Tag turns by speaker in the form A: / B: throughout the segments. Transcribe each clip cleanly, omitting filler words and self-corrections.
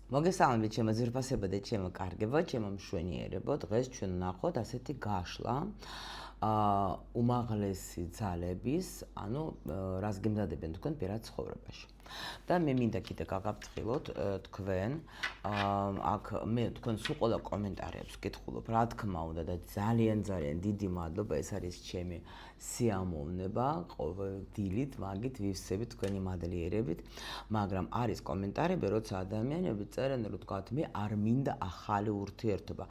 A: მოგესალმებით ჩემო ძვირფასებო და ჩემო კარგებო, ჩემო მშვენიერებო. დღეს ჩვენ ვნახოთ ასეთი გაშლა უმაღლესი ძალების, ანუ რას გემზადებენ თქვენ პირად ცხოვრებაში. და მე მინდა კიდე გაგაფრთხილოთ თქვენ, აქ მე თქვენს უყოლა კომენტარებს ვკითხულობ, რა თქმა უნდა და ძალიან დიდი მადლობა, ეს არის ჩემი სიამოვნება, ყოველ დილით მაგით ვივსებით თქვენი მადლიერებით, მაგრამ არის კომენტარები, როცა ადამიანები წერენ, რომ თქვათ, მე არ მინდა ახალი ურთიერთობა.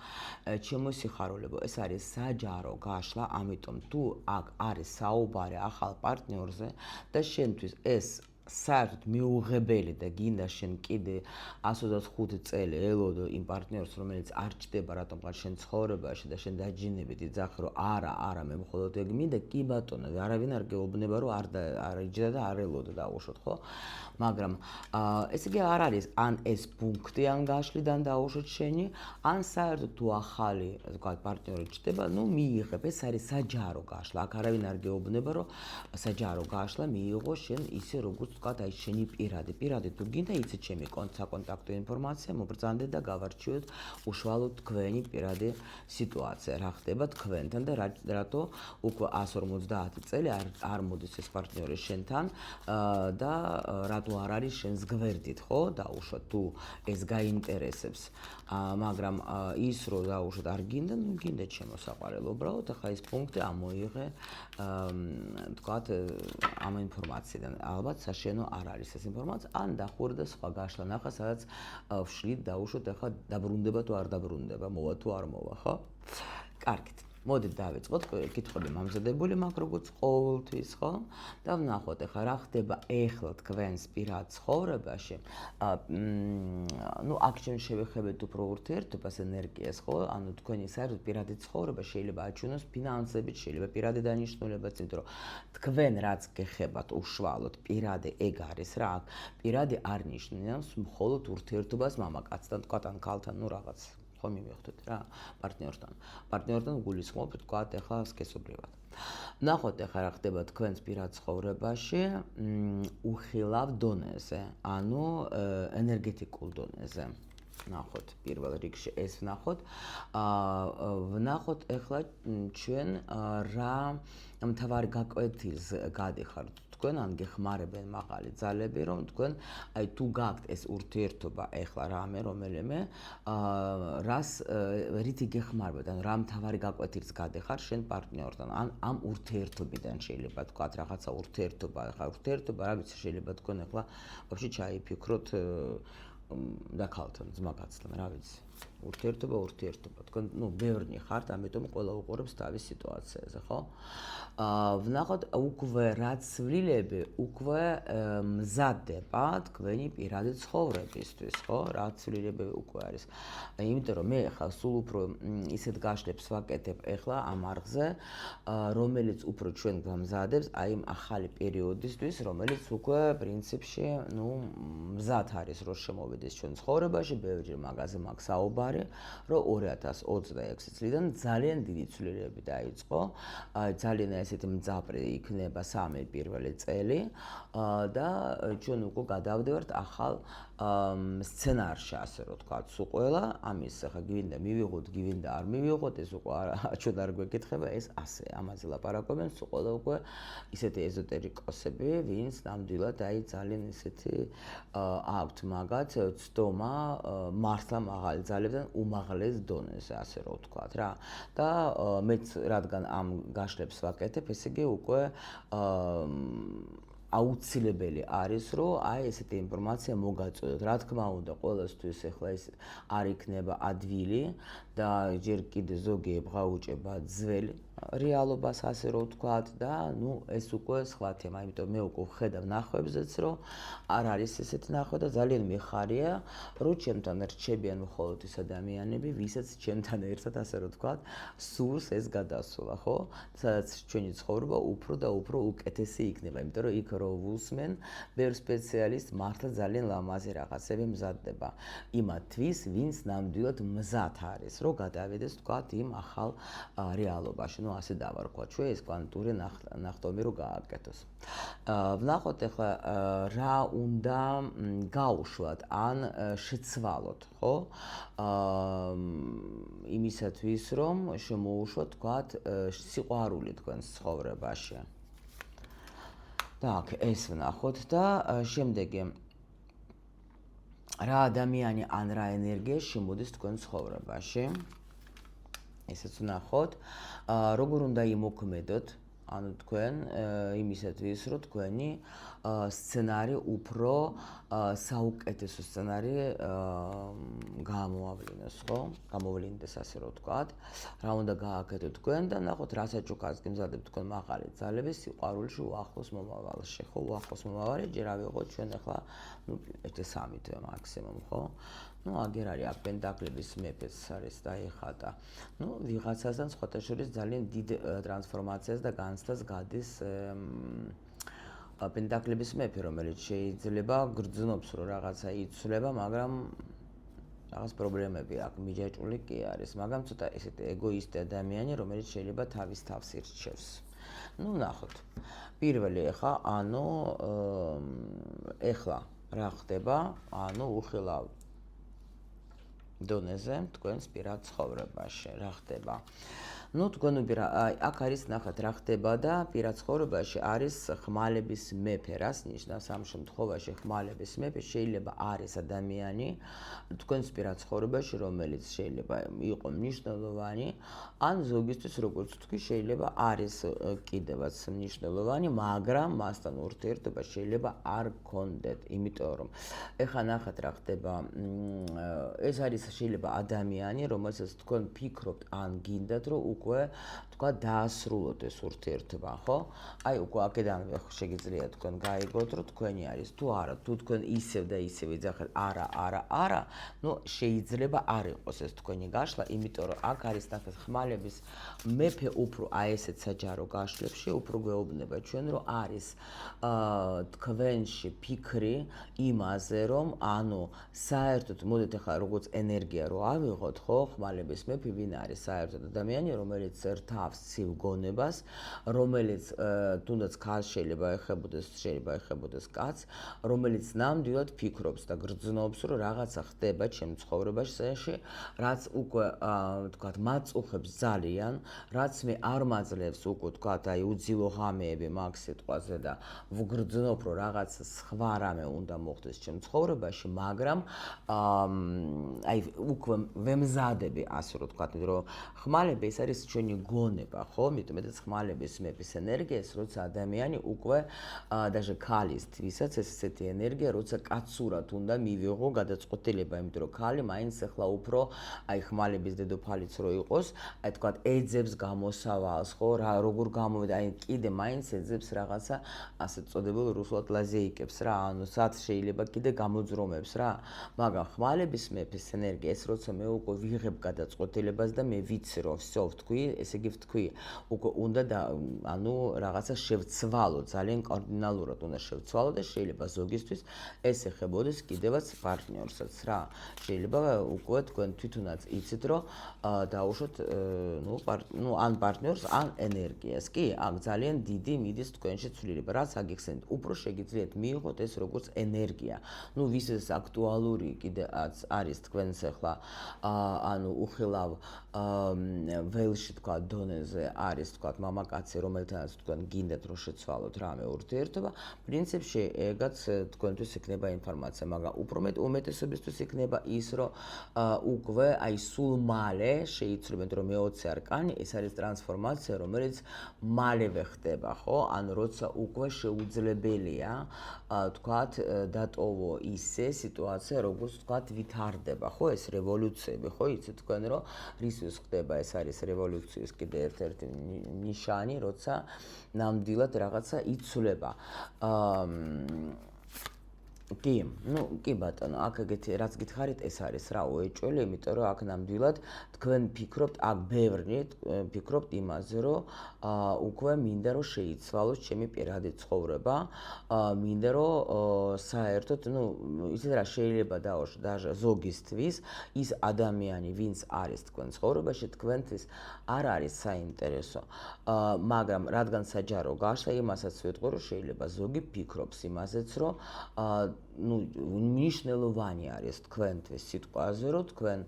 A: ჩემო სიხარულებო, ეს არის საჯარო გაშლა, ამიტომ თუ აქ არის საუბარი ახალ პარტნიორზე და შენთვის ეს საერთოდ მიუღებელი და გინდა შენ კიდე 125 წელი ელოდო იმ პარტნიორს, რომელიც არ ჭდება რატომღარ შენ ცხოვრებაში და შენ დაჯინებით იძახი, რომ არა, მე მხოლოდ ეგ მინდა, კი ბატონო, არავინ არ გეუბნება, რომ არ იჯდა და არ ელოდო დაუშვოთ, ხო? მაგრამ ესე იგი არ არის ან ეს პუნქტი ან გაშლიდან დაუშვოთ შენი, ან საერთოდ თუ ახალი, ვთქვათ, პარტნიორი ჭდება, ნუ მიიღებ, ეს არის საჯარო გაშლა. აქ არავინ არ გეუბნება, რომ საჯარო გაშლა მიიღო შენ ისე როგორც ვთქვათ, აი შენი პირადი თუ გინდა იცით ჩემი საკონტაქტო ინფორმაცია, მობრძანდეთ და გავარჩიოთ უშუალოდ თქვენი პირადი სიტუაცია, რა ხდება თქვენთან და რატო უკვე 150 წელი არ მოდის ეს პარტნიორი შენთან და რატო არ არის შენს გვერდით, ხო? დაუშვათ თუ ეს გაინტერესებს. მაგრამ ის რომ დაუშვათ არ გინდა, ნუ გინდა ჩემო საყვარელო, უბრალოდ ახლა ეს პუნქტი ამოიღე, ვთქვათ, ამ ინფორმაციიდან. ალბათ საშენო არ არის ეს ინფორმაცია, ან დახურე და სხვა გაშლა ნახა, სადაც ვშლით დაუშვათ, ახლა დაბრუნდება თუ არ დაბრუნდება, მოვა თუ არ მოვა, ხო? კარგით. მოდით დავიწყოთ, კითხვები მომზადებული მაქვს როგორც ყოველთვის, ხო? და ვნახოთ ახლა რა ხდება ახლა თქვენს პირად ცხოვრებაში. ნუ აქ ჩვენ შევეხებთ უფრო ურთიერთობას, ენერგიას, ხო? ანუ თქვენი საერთოდ პირადი ცხოვრება შეიძლება აჩვენოს ფინანსებით, შეიძლება პირადი დანიშნულებაც, იმიტომ რომ თქვენ რაც გეხებათ უშუალოდ პირადი ეგ არის რა, აქ პირადი არ ნიშნავს მხოლოდ ურთიერთობას მამაკაცთან, თქვათ, ან ქალთან, ნუ რაღაც ხო მივხვდეთ რა, პარტნიორთან გულისხმობ, ვთქვათ, ახლა სქესობრივად. ნახოთ ახლა რა ხდება თქვენს პირად ცხოვრებაში, უხილავ დონეზე, ანუ ენერგეტიკულ დონეზე. ნახოთ, პირველ რიგში ეს ვნახოთ. ვნახოთ ახლა ჩვენ რა მთავარი გაკვეთილს გადიხართ. თქვენ ან გეხმარებენ მაღალი ძალები, რომ თქვენ აი თუ გაქვთ ეს ურთიერთობა ახლა რამე რომელიმე, რას რითი გეხმარებათ, ან რა მთავარი გაკვეთილს გადეხარ შენ პარტნიორთან, ან ამ ურთიერთობიდან შეიძლება თქვათ რაღაცა ურთიერთობა, ახლა ურთიერთობა, რა ვიცი, შეიძლება თქვენ ახლა ვაფშე ჩაიფიქროთ და ქალთან, ძმა-კაცთან, რა ვიცი. ურთიერთობა, თქვენ ნუ ბევრნი ხართ, ამიტომ ყველა უყურებს თავის სიტუაციაზე, ხო? ვნახოთ უკვე რა ცვლილები უკვე მზადდება თქვენი პირადი ცხოვრებისთვის, ხო? რა ცვლილები უკვე არის. იმიტომ რომ მე ხა სულ უფრო ისეთ გაშლებს ვაკეთებ ახლა ამ არხზე, რომელიც უფრო ჩვენ გამზადებს აი ამ ახალი პერიოდისთვის, რომელიც უკვე პრინციპში, ნუ მზად არის, რომ შემოვიდეს ჩვენ ცხოვრებაში, ბევრჯერ მაგაზე მაქვს საუბარი, რომ 2026 წლიდან ძალიან დიდი ცვლილები დაიწყო, ძალიან ესეთი მძაფრი იქნება სამი პირველი წელი და ჩვენ უკვე გადავდივართ ახალ სცენარში, ასე რომ თქვა, სულ ყველა ამის ახლა გინდა მივიღოთ, გინდა არ მივიღოთ, ეს უკვე ჩვენ არ გვეკითხება, ეს ასე ამაზე ლაპარაკობენ, სულ ყველა უკვე ისეთი ეზოტერიკოსები, ვინც ნამდვილად აი ძალიან ისეთი აქვთ მაგათ ცდომა მართლა მაღალი ძალებიდან უმაღლეს დონეზე, ასე რომ ვთქვათ რა. და მეც რადგან ამ გაშლებს ვაკეთებ, ესე იგი უკვე აუცილებელი არის, რომ აი ესეთი ინფორმაცია მოგაწოდოთ. რა თქმა უნდა, ყოველთვის ახლა ეს არ იქნება ადვილი და ჯერ კიდე ზოგი ებღაუჭება ძველ რეალობას, ასე რომ ვთქვათ და ნუ ეს უკვე სხვა თემა, იმიტომ მე უკვე ვხედავ ნახვებზეც, რომ არ არის ესეთი ნახვა და ძალიან მიხარია, რომ ჩემთან რჩებიან მხოლოდ ის ადამიანები, ვისაც ჩემთან ერთად, ასე რომ ვთქვათ, სურს ეს გადასვლა, ხო? სადაც ჩვენი ცხოვრება უფრო და უფრო უკეთესი იქნება, იმიტომ რომ იქ რო ვუსმენ, ბევრ სპეციალისტ მართლა ძალიან ლამაზი რაღაცები მზადდება იმათთვის, ვინც ნამდვილად მზად არის, რომ გადავიდეს, ვთქვათ, იმ ახალ რეალობაში. ნუ ასე დავარქვა ჩვენ ეს კვანტური ნახტომი რო გააკეთოს. ვნახოთ ახლა რა უნდა გაუშვათ ან შეცვალოთ, ხო? იმისათვის რომ შემოუშვათ თქვათ სიყვარული თქვენს ცხოვრებაში. Так, ეს ვნახოთ და შემდეგი რა ადამიანი ან რა ენერგია შემოდის თქვენ ცხოვრებაში. ესეც ვნახოთ. როგორ უნდა იმოქმედოთ, ანუ თქვენ იმისათვის, რომ თქვენი სცენარი უფრო საუკეთესო სცენარი გამოავლინოს, ხო? გამოვლინდეს ასე რომ ვთქვათ. რა უნდა გააკეთოთ თქვენ და ნახოთ რა საჩუქარს გიმზადებთ თქვენ მაღალი ძალები სიყვარულში უახლოს მომავალში, ხო? უახლოს მომავალი ჯერ ავიღოთ ჩვენ ახლა, ნუ 1-3 თვე მაქსიმუმ, ხო? ნუ აგერ არის აქ პენტაკლების მეფეც არის დაიხატა. ნუ ვიღაცასთან სხვათა შორის ძალიან დიდ ტრანსფორმაციას და განცდას გადის პენტაკლების მეფე, რომელიც შეიძლება გრძნობს, რომ რაღაცა იცვლება, მაგრამ რაღაც პრობლემები აქვს, მიჯაჭვული კი არის, მაგრამ ცოტა ესეთი ეგოისტი ადამიანი, რომელიც შეიძლება თავის თავს ირჩევს. ნუ ნახოთ. პირველი ახლა, ანუ ეხლა რა ხდება, ანუ უხილავ დონეზე თქვენს პირად ცხოვრებაში რა ხდება. ნუ თქვენ აქ არის ნახეთ რა ხდება და პირად ცხოვრებაში არის ხმალების მეფე. რას ნიშნავს ამ შემთხვევაში ხმალების მეფე? შეიძლება არის ადამიანი თქვენს პირად ცხოვრებაში, რომელიც შეიძლება იყო მნიშვნელოვანი, ან ზოგისთვის როგორც თქვი, შეიძლება არის კიდევაც მნიშვნელოვანი, მაგრამ მასთან ურთიერთობა შეიძლება არ გქონდეთ, იმიტომ რომ ეხლა ნახეთ რა ხდება. ეს არის შეიძლება ადამიანი, რომელსაც თქვენ ფიქრობთ ან გინდათ, რომ უკვე თქვა დაასრულოთ ეს ურთიერთობა, ხო? აი უკვე აქედანვე შეგიძლიათ თქვენ გაიგოთ, რომ თქვენი არის თუ არა, თუ თქვენ ისევ და ისევ იძახეთ არა, ნუ შეიძლება არ იყოს ეს თქვენი გაშლა, იმიტომ რომ აქ არის ნახეთ ხმალების მეფე უფრო აი ესეთ საჯარო გაშლებში უფრო გვეუბნება ჩვენ, რომ არის თქვენში ფიქრი იმაზე, რომ ანუ საერთოდ მოდით ახლა როგორც ენერგია რო ავიღოთ, ხო, ხმალების მეფე ვინ არის საერთოდ ადამიანი, რომელიც რთავს ცივ გონებას, რომელიც თუნდაც ქალს შეიძლება ეხებოდეს კაცს, რომელიც ნამდვილად ფიქრობს და გრძნობს, რომ რაღაცა ხდება ჩემ ცხოვრებაში, რაც უკვე თქვათ მაწუხებს ძალიან, რაც მე არ მაძლევს უკვე თქვათ აი უძილო ღამეები მაგ სიტყვაზე და ვგრძნობ, რომ რაღაცა სხვა რამე უნდა მოხდეს ჩემ ცხოვრებაში, მაგრამ აი უკვე ვემზადები ასე რომ თქვათ, რომ ხმალები ეს არის ჩვენი გონება, ხო? მეტად ხმალების მეფის ენერგიას, როცა ადამიანი უკვე даже ქალისთვისაც ესეთი ენერგია, როცა კაცურად უნდა მივიღო გადაწყვეტილება, იმიტომ რომ ქალი მაინც ახლა უფრო აი ხმალების დედოფალიც რო იყოს, აი თქვათ ეძებს გამოსავალს, ხო? რა როგორ გამოვიდა, აი კიდე მაინც ეძებს რაღაცა ასე წოდებულ რუსულად ლაზეიკებს რა, ანუ სად შეიძლება კიდე გამოძრომებს რა. მაგრამ ხმალების მეფის ენერგია ეს როცა მე უკვე ვიღებ გადაწყვეტილებას და მე ვიცი რომ всё ვთქვი, ესე იგი ვთქვი, უკვე უნდა და ანუ რაღაცა შევცვალო, ძალიან კარდინალურად უნდა შევცვალო და შეიძლება ზოგისთვის ეს ეხებოდეს კიდევაც პარტნიორსაც რა. შეიძლება უკვე თქვენ თვითონაც იცით რომ დაუშვათ ნუ ან პარტნიორს, ან ენერგიას. კი, აქ ძალიან დიდი მიდის თქვენში ცვლილება, რაც აგიხსენეთ, უფრო შეგიძლიათ მიიღოთ ეს როგორც ენერგია. ნუ ვისაც აქტუალური კიდეც არის თქვენს ახლა ანუ უხილავ ველში თქვა დონეზე არის თქვა მამაკაცი, რომელთანაც თქვენ გინდათ რომ შეცვალოთ რამე ურთიერთობა, პრინციპში ეგაც თქვენთვის იქნება ინფორმაცია, მაგრამ უფრო უმეტესობისთვის იქნება ის, რომ უკვე აი სულ მალე შეიცვლებენ, რომ მე-20 არკანი ეს არის ტრანსფორმაცია, რომელიც მალევე ხდება, ხო? ანუ როცა უკვე შეუძლებელია თქვათ დატოვო ისე სიტუაცია, როგორც თქვათ ვითარდება, ხო? ეს რევოლუციები, ხო? იცით თქვენ რომ რისთვის ხდება, ეს არის რევოლუციის კიდე ერთ-ერთი ნიშანი, როცა ნამდვილად რაღაცა იცვლება. კი, კი ბატონო, აქ ეგეთი რაც გითხარით, ეს არის რა უეჭველი, იმიტომ რომ აქ ნამდვილად თქვენ ფიქრობთ, აქ ბევრი ფიქრობთ იმაზე, რომ უკვე მინდა რომ შეიცვალოს ჩემი პირადი ცხოვრება, მინდა რომ საერთოდ, ისეთ რა შეიძლება დაუშვათ даже ზოგისთვის ის ადამიანი, ვინც არის თქვენ ცხოვრებაში, თქვენთვის არ არის საინტერესო. მაგრამ რადგან საჯარო გაშლა, იმასაც ვიტყვი, რომ შეიძლება ზოგი ფიქრობს იმაზეც, რომ მნიშვნელოვანი არის თქვენთვის სიტყვაზე, რომ თქვენ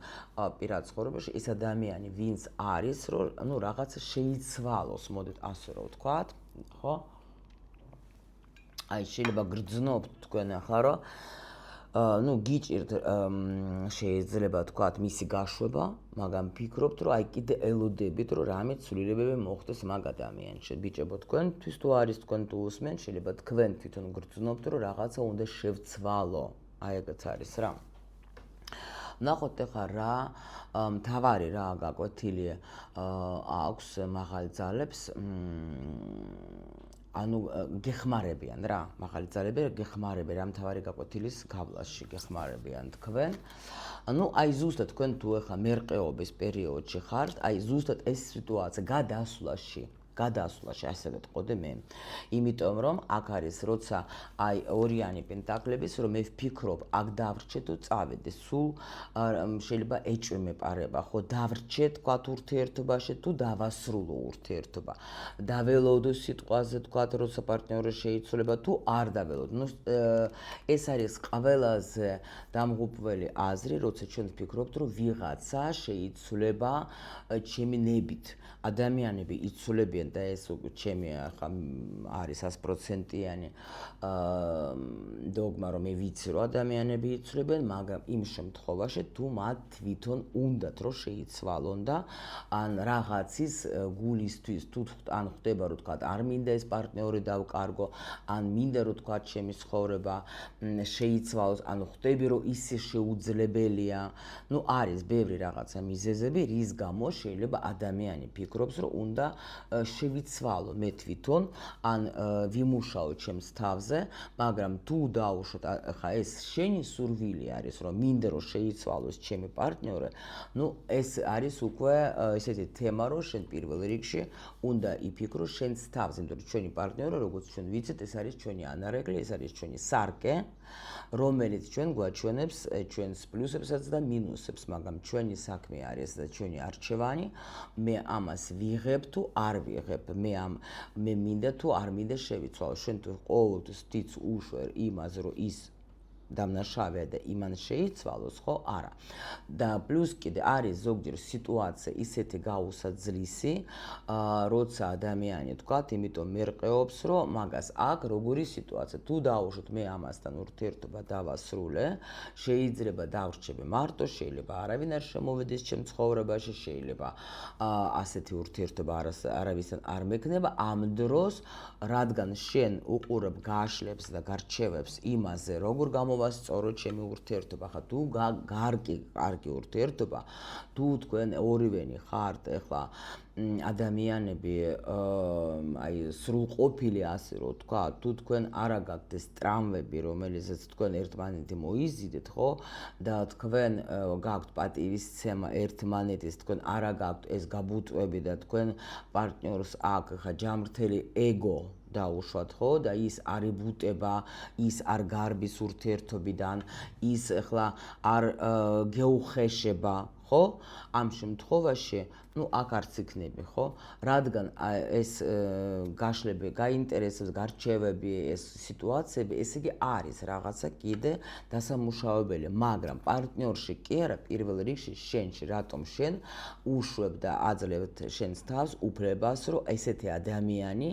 A: პირად ცხოვრებაში ეს ადამიანი, ვინც არის, რომ რაღაცა შეიცვალოს, მოდით ასე რომ ვთქვათ, ხო? აი შეიძლება გრძნობთ თქვენ ახლა, რომ გიჭირთ შეიძლება თქვათ მისი გაშვება, მაგრამ ფიქრობთ, რომ აი კიდე ელოდებით, რომ რამე ცვლილებები მოხდეს მაგ ადამიანში. ბიჭებო, თქვენთვის თუ არის, თქვენ თუ უსმენ, შეიძლება თქვენ თვითონ გრძნობთ, რომ რაღაცა უნდა შევცვალო. აი ეგეც არის რა. ნახოთ ახლა რა მთავარი რა გაკვეთილი აქვს მაღალი ძალებს. ანუ გეხმარებიან რა, მაღალი ძალები გეხმარებიან რა მთავარი გაკვეთილის გავლაში გეხმარებიან თქვენ. აი ზუსტად თქვენ თუ ახლა მერყეობის პერიოდში ხართ, აი ზუსტად ეს სიტუაცია გადასვლაში ასე ვეთყოდი მე. იმიტომ რომ აქ არის როცა აი ორიანი პენტაკლების, რომ მე ვფიქრობ, აქ დავრჩე თუ წავედი, სულ შეიძლება ეჭვი მეპარება, ხო, დავრჩე თქვათ ურთიერთობაში თუ დავასრულო ურთიერთობა. დაველოდო სიტყვაზე თქვათ, როცა პარტნიორი შეიცვლება თუ არ დაველოდო. ეს არის ყველაზე დამღუპველი აზრი, როცა ჩვენ ვფიქრობთ, რომ ვიღაცა შეიცვლება ჩემი ნებით. ადამიანები იცვლებიან და ეს ჩემი ახლა არის 100%-იანი დოგმა, რომ მე ვიცი, რომ ადამიანები იცვლებიან, მაგრამ იმ შემთხვევაში თუ მათ თვითონ უნდათ რომ შეიცვალონ და ან რაღაცის გულისთვის თუ ან ხდება რომ თქვა არ მინდა ეს პარტნიორი დავკარგო, ან მინდა რომ თქვა ჩემი ცხოვრება შეიცვალოს, ან ხდები რომ ისე შეუძლებელია. არის ბევრი რაღაცა მიზეზები, რის გამო შეიძლება ადამიანი ფიქრობს, რომ უნდა შევიცვალო მე თვითონ, ან ვიმუშაო ჩემს თავზე, მაგრამ თუ დაუშვათ ხა ეს შენი სურვილი არის, რომ მინდა რომ შეიცვალოს ჩემი პარტნიორი, ეს არის უკვე ესეთი თემა, რომ შენ პირველ რიგში უნდა იფიქრო შენს თავზე, იმიტომ რომ ჩვენი პარტნიორი, როგორც ჩვენ ვიცით, ეს არის ჩვენი ანარეკლი, ეს არის ჩვენი სარკე, რომელიც ჩვენ გვაჩვენებს ჩვენს პლუსებსაც და მინუსებს, მაგრამ ჩვენი საქმე არის და ჩვენი არჩევანი, მე ამას ვიღებ თუ არ ვიღებ, მე მინდა თუ არ მინდა შევიცვალო. შენ თუ ყოველთვის თიც უშვერ იმას, რომ ის დამნაშავეა და იმან შეიცვალოს, ხო? არა. და პლუს კიდე არის ზოგჯერ სიტუაცია ისეთი გაუსაძლისი, როცა ადამიანი თქვათ, იმიტომ მერყეობს, რომ მაგას აქ როგორი სიტუაცია, თუ დაუშვათ მე ამასთან ურთიერთობა დავასრულე, შეიძლება დავრჩები მარტო, შეიძლება არავინ არ შემოვიდეს ჩემ ცხოვრებაში, შეიძლება ასეთი ურთიერთობა არავისთან არ მექნება, ამ დროს რადგან შენ უყურებ გაშლებს და გარჩევებს იმაზე, როგორ გამოვასწორო ჩემი ურთიერთობა, ხა თუ კარგი ურთიერთობა, თუ თქვენ ორივენი ხართ ახლა ადამიანები აი სრულყოფილი, ასე რომ თქვა, თუ თქვენ არა გაქვთ ეს ტრამვები, რომელიცაც თქვენ ერთმანეთი მოიზიდეთ, ხო? და თქვენ გაქვთ პატივისცემა ერთმანეთის, თქვენ არა გაქვთ ეს გაბუტვები და თქვენ პარტნიორს აქ ხა ჯამრთელი ეგო დაუშვათ, ხო? და ის არ იბუტება, ის არ გარბის ურთიერთობიდან, ის ახლა არ გეუხეშება, ხო? ამ შემთხვევაში აქ არც იქნები, ხო? რადგან ეს გაშლები, გაინტერესებს, გარჩევები, ეს სიტუაციები, ესე იგი არის რაღაცა კიდე დასამუშავებელი, მაგრამ პარტნიორში კი არა, პირველ რიგში შენში, რატომ შენ უშვებ და აძლევთ შენს თავს უფლებას, რომ ესეთი ადამიანი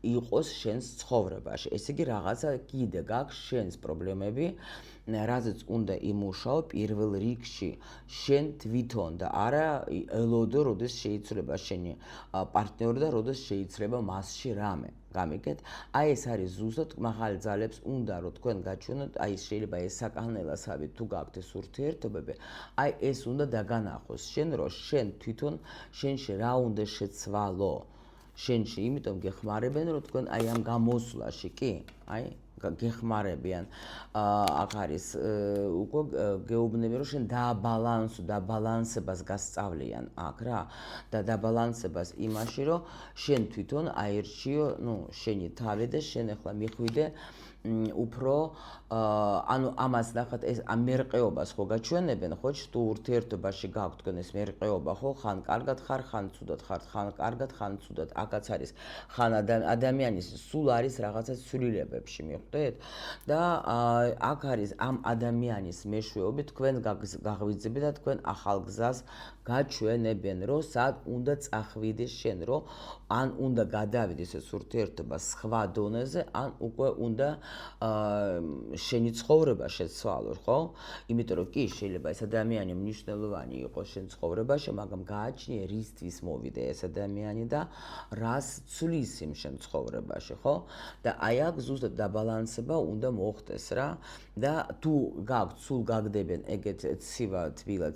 A: იყოს შენს ცხოვრებაში. ესე იგი რაღაცა კიდე გაქვს შენს პრობლემები, რაზეც უნდა იმუშაო პირველ რიგში შენ თვითონ და არა ელოდო, როდეს შეიცვლება შენი პარტნიორი და როდეს შეიცვლება მასში რამე. გამიგეთ? აი ეს არის ზუსტად მაღალი ძალებს უნდა რომ თქვენ გაჩვენოთ, აი შეიძლება ეს საკანელასავი თუ გაქვთ ეს ურთიერთობები, აი ეს უნდა დაგანახოს შენ, რომ შენ თვითონ შენში რა უნდა შეცვალო. შენში, იმიტომ გეხმარებენ, რომ თქვენ აი ამ გამოსვლაში კი, აი გეხმარებიან. აქ არის უკვე გეუბნები, რომ შენ დაბალანსებას გასწავლიან აქ რა და დაბალანსებას იმაში, რომ შენ თვითონ აირჩიო, შენი თავი და შენ ახლა მიხვიდე უფრო ანუ ამას ნახეთ ეს მერყეობას ხო გაჩვენებენ ხო თუ ურთიერთობაში გაქვთ თქვენ ეს მერყეობა ხო ხან კარგად ხარ ხან ცუდად ხარ ხან კარგად ხან ცუდად აქაც არის ხან ადამიანის სულ არის რაღაცა ცვლილებებში მიხვდეთ და აქ არის ამ ადამიანის მეშვეობით თქვენ გაღვიძებთ და თქვენ ახალ გზას გაჩვენებენ რომ სად უნდა წახვიდეს შენ რომ ან უნდა გადავიდეს ეს ურთიერთობა სხვა დონეზე ან უკვე უნდა შენი ცხოვრება შეცვალო, ხო? იმიტომ რომ კი შეიძლება ეს ადამიანი მნიშვნელოვანი იყოს შენ ცხოვრებაში, მაგრამ გააჩნია რისთვის მოვიდა ეს ადამიანი და რას ცვლის იმ შენ ცხოვრებაში, ხო? და აი აქ ზუსტად დაბალანსება უნდა მოხდეს რა და თუ გაქვთ სულ გაგდებენ ეგეთ ცივა თბილა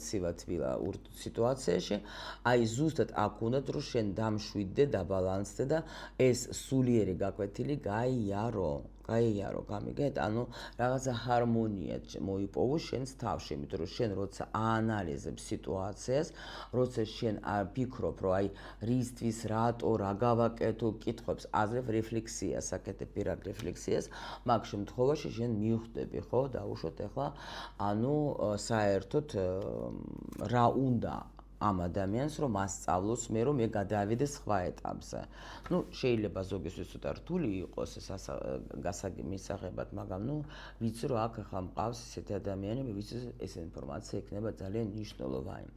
A: სიტუაციაში, აი ზუსტად აქ უნდათ რომ შენ დამშვიდდე, დაბალანსდე და ეს სულიერი გაკვეთილი გაიარო, გამიგეთ? ანუ რაღაცა ჰარმონია მოიპოვო შენს თავში, იმიტომ რომ შენ როცა აანალიზებ სიტუაციას, როცა შენ ფიქრობ, რომ აი რისთვის, რატო, რა გავაკეთო, კითხვებს აზრებ, რეფლექსიას აკეთებ, პირად რეფლექსიას, მაგ შემთხვევაში შენ მიხვდები, ხო? დაუშვათ ახლა, ანუ საერთოდ რა უნდა ამ ადამიანს რომ მასწავლოს მე რომ მე გადავიდე სხვა ეტაპზე. შეიძლება ზოგისთვის ცოტა რთული იყოს ეს მისაღებად, მაგრამ ვიცი რომ აქ ახლა მყავს ესეთი ადამიანები, ვისაც ეს ინფორმაცია იქნება ძალიან მნიშვნელოვანი.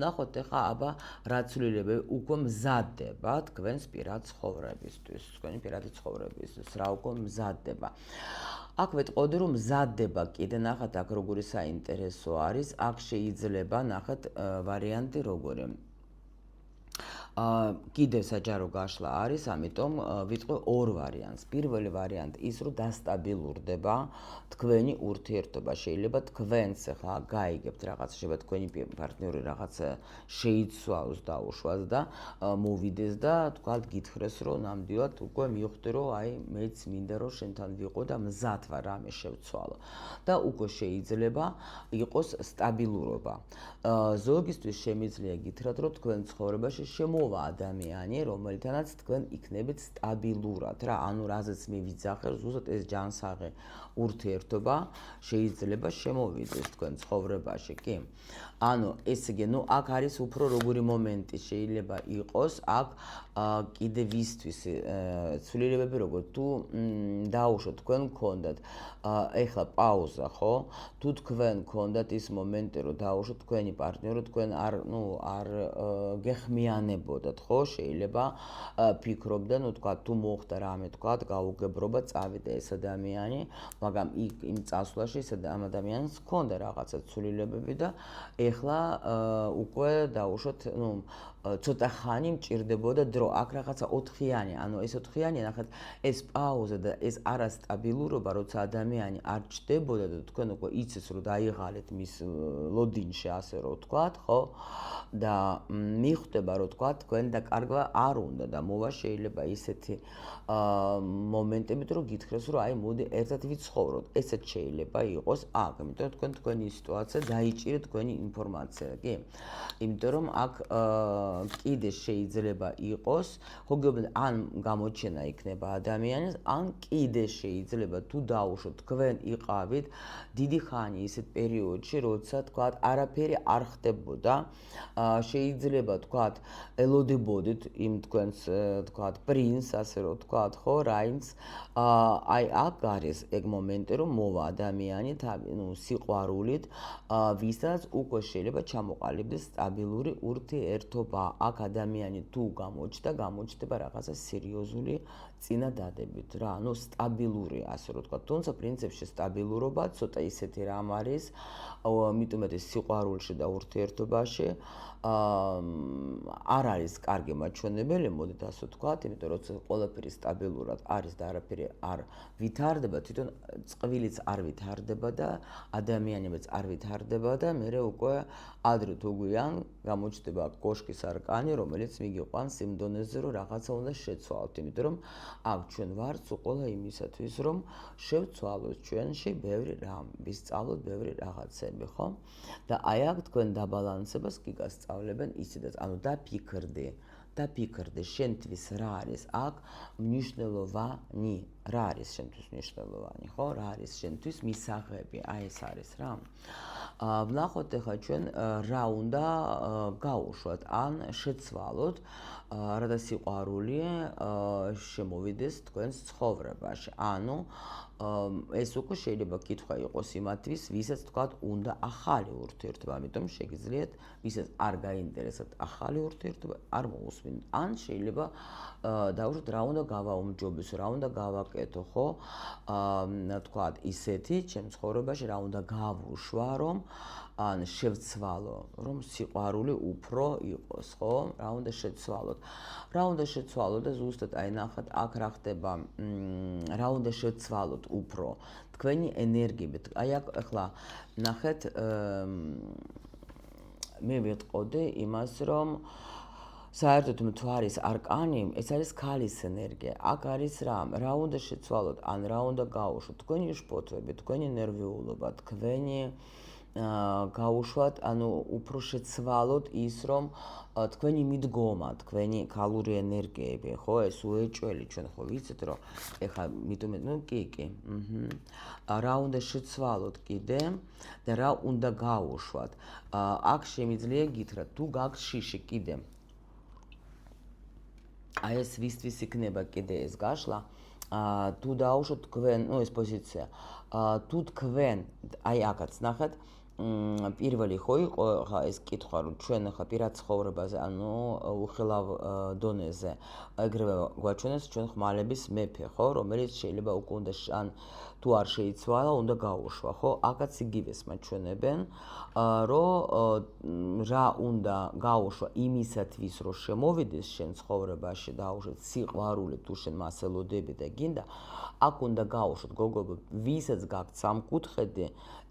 A: ნახოთ ახლა აბა რა ცვლილებები უკვე მზადდება თქვენს პირად ცხოვრებისთვის, თქვენი პირადი ცხოვრებისთვის, რა უკვე მზადდება. აქ ვეტყოდი რომ მზადდება კიდე ნახეთ აქ როგორი საინტერესო არის, აქ შეიძლება ნახეთ ვარიანტი როგორი. კიდევ საჯარო გაშლა არის, ამიტომ ვიტყვი ორ ვარიანტს. პირველი ვარიანტი ის რომ დასტაბილურდება თქვენი ურთიერთობა. შეიძლება თქვენც ახლა გაიგებთ რაღაც, შეიძლება თქვენი პარტნიორი რაღაც შეიცვალოს დაუშვას და მოვიდეს და თქვათ გითხრეს რომ ნამდვილად უკვე მიხვდი რომ აი მეც მინდა რომ შენთან ვიყო და მზად ვარ რამე შევცვალო. და უკვე შეიძლება იყოს სტაბილურობა. ზოგისთვის შემიძლია გითხრათ რომ თქვენ ცხოვრებაში შემოვა ადამიანი, რომელთანაც თქვენ იქნებით სტაბილურად რა, ანუ რაზეც მე ვიძახე, ზუსტად ეს ჯანსაღი ურთიერთობა შეიძლება შემოვიდეს თქვენ ცხოვრებაში, კი? ანუ ესე იგი, აქ არის უფრო როგორი მომენტი შეიძლება იყოს, აქ კიდე ვისთვის ცვლილებები როგორ თუ დაუშვათ თქვენ გქონდათ ეხლა პაუზა, ხო? თუ თქვენ გქონდათ ის მომენტი, რომ დაუშვათ თქვენი პარტნიორი თქვენ არ გეხმიანებოდათ, ხო? შეიძლება ფიქრობდნენ, თქვა თუ მოხდა რამე, თქვა გაუგებრობა, წავიდა ეს ადამიანი, მაგრამ იმ წასვლაში ეს ადამიანს ჰქონდა რაღაცა ცვლილებები და ეხლა უკვე დაუშვათ, ცოტა ხანი მჭირდებოდა დრო. აქ რაღაცა ოთხიანი, ანუ ეს ოთხიანი, ნახეთ, ეს პაუზა და ეს არასტაბილურობა, როცა ადამიანი არ ჩდებოდა და თქვენ უკვე იცის, რომ დაიღალეთ მის ლოდინში, ასე რომ ვთქვათ, ხო? და მიხვდება, რომ ვთქვათ, თქვენ დაკარგვა არ უნდა და მოვა შეიძლება ისეთი მომენტებით, რომ გითხრეს, რომ აი მოდი ერთად ვიცხოვროთ. ესეც შეიძლება იყოს აქ, იმიტომ რომ თქვენი სიტუაცია დაიჭირეთ თქვენი ინფორმაცია, კი? იმიტომ რომ აქ კიდე შეიძლება იყოს, ხოგებენ ან გამოჩენა იქნება ადამიანის, ან კიდე შეიძლება თუ დაუშვოთ თქვენ იყავით დიდი ხანი ისეთ პერიოდში, როცა თქვათ არაფერი არ ხდებოდა, შეიძლება თქვათ ელოდებოდით იმ თქვენს თქვათ პრინს, ასე რომ თქვათ, ხო, რაინც აი აქ არის ეგ მომენტი, რომ მოვა ადამიანი სიყვარულით, ვისაც უკვე შეიძლება ჩამოყალიბდეს სტაბილური ურთიერთობა. აქ ადამიანი თუ გამოჩნდება რაღაცა სერიოზული წინა დადებით რა, ანუ სტაბილური, ასე რომ ვთქვა. თუმცა პრინციპში სტაბილურობა ცოტა ისეთი რამ არის, მithumet სიყვარულში და ურთიერთობაში არ არის კარგი მაჩვენებელი, მოდით ასე ვთქვათ, იმიტომ რომ ყველაფერი სტაბილურად არის და არაფერი არ ვითარდება, თვითონ წყვილიც არ ვითარდება და ადამიანებიც არ ვითარდება და მე უკვე ადრე თუ გვიან გამოჩნდება კოშკის არკანი, რომელიც მიგიყვანს იმ დონეზე, რომ რაღაცა უნდა შეცვალოთ, იმიტომ რომ აქ ჩვენ ვართ უყოლა იმისათვის, რომ შევცვალოთ ჩვენში ბევრი რამ, ვისწავლოთ ბევრი რაღაცები, ხო? და აი აქ თქვენ დაბალანსებას კი გასწავლებენ ისედაც, ანუ დაფიქრდე შენთვის რა არის აქ მნიშვნელოვანი, რა არის შენთვის მნიშვნელოვანი, ხო? რა არის შენთვის მისაღები, აი ეს არის რა. ვნახოთ ახლა ჩვენ რა უნდა გაუშვათ ან შეცვალოთ, რათა სიყვარული შემოვიდეს თქვენს ცხოვრებაში. ანუ ეს უკვე შეიძლება კითხვა იყოს იმათთვის, ვისაც თქვათ უნდა ახალი ურთიერთობა, ამიტომ შეგიძლიათ, ვისაც არ გაინტერესებთ ახალი ურთიერთობა, არ მოусმინთ. ან შეიძლება დავუშვათ რა უნდა გავაუმჯობესო, რა უნდა გავაკეთო, ხო? თქვათ ისეთი ჩემ ცხოვრებაში რა უნდა გავუშვა, რომ ან შევცვალო, რომ სიყვარული უფრო იყოს, ხო? რა უნდა შეცვალოთ. რა უნდა შეცვალოთ და ზუსტად აი ნახეთ აქ რა ხდება, რა უნდა შეცვალოთ უფრო თქვენი ენერგიებით. აი აქ ახლა ნახეთ მე ვიტყოდი იმას, რომ საერთოდ მთვარის არკანი, ეს არის ქალის ენერგია. აქ არის რა უნდა შეცვალოთ, ან რა უნდა გაუშვათ, თქვენი შფოთვები, თქვენი ნერვიულობა, თქვენი გაუშვათ, ანუ უფრო შეცვალოთ ის, რომ თქვენი მიდგომა, თქვენი ქალური ენერგიები, ხო, ეს უეჭველი ჩვენ ხო ვიცით, რომ ეხლა მithumet, კი. რა უნდა შეცვალოთ კიდე და რა უნდა გაუშვათ. აქ შემიძლია გითხრათ, თუ გაქვს შიში კიდე. აი ეს ვისთვის იქნება კიდე ეს გაშლა, თუ დაუშვათ თქვენ, ეს პოზიცია, თუ თქვენ, აი აქაც ნახეთ, პირველი ხო იყო ხა ეს კითხვა, რომ ჩვენ ხა პირად ცხოვრებაზე, ანუ უხილავ დონეზე, ეგრევე გვაჩვენეს ჩვენ ხმალების მეფე, ხო, რომელიც შეიძლება უკვე უნდა ან თუ არ შეიცვალა, უნდა გაუშვა, ხო? აქაც იგივეს მაჩვენებენ, რომ რა უნდა გაუშვა იმისათვის, რომ შემოვიდეს შენ ცხოვრებაში, დაუშვათ სიყვარული, თუ შენ მას ელოდები და გინდა, აქ უნდა გაუშვათ, გოგო, ვისაც გაქვთ სამკუთხედი,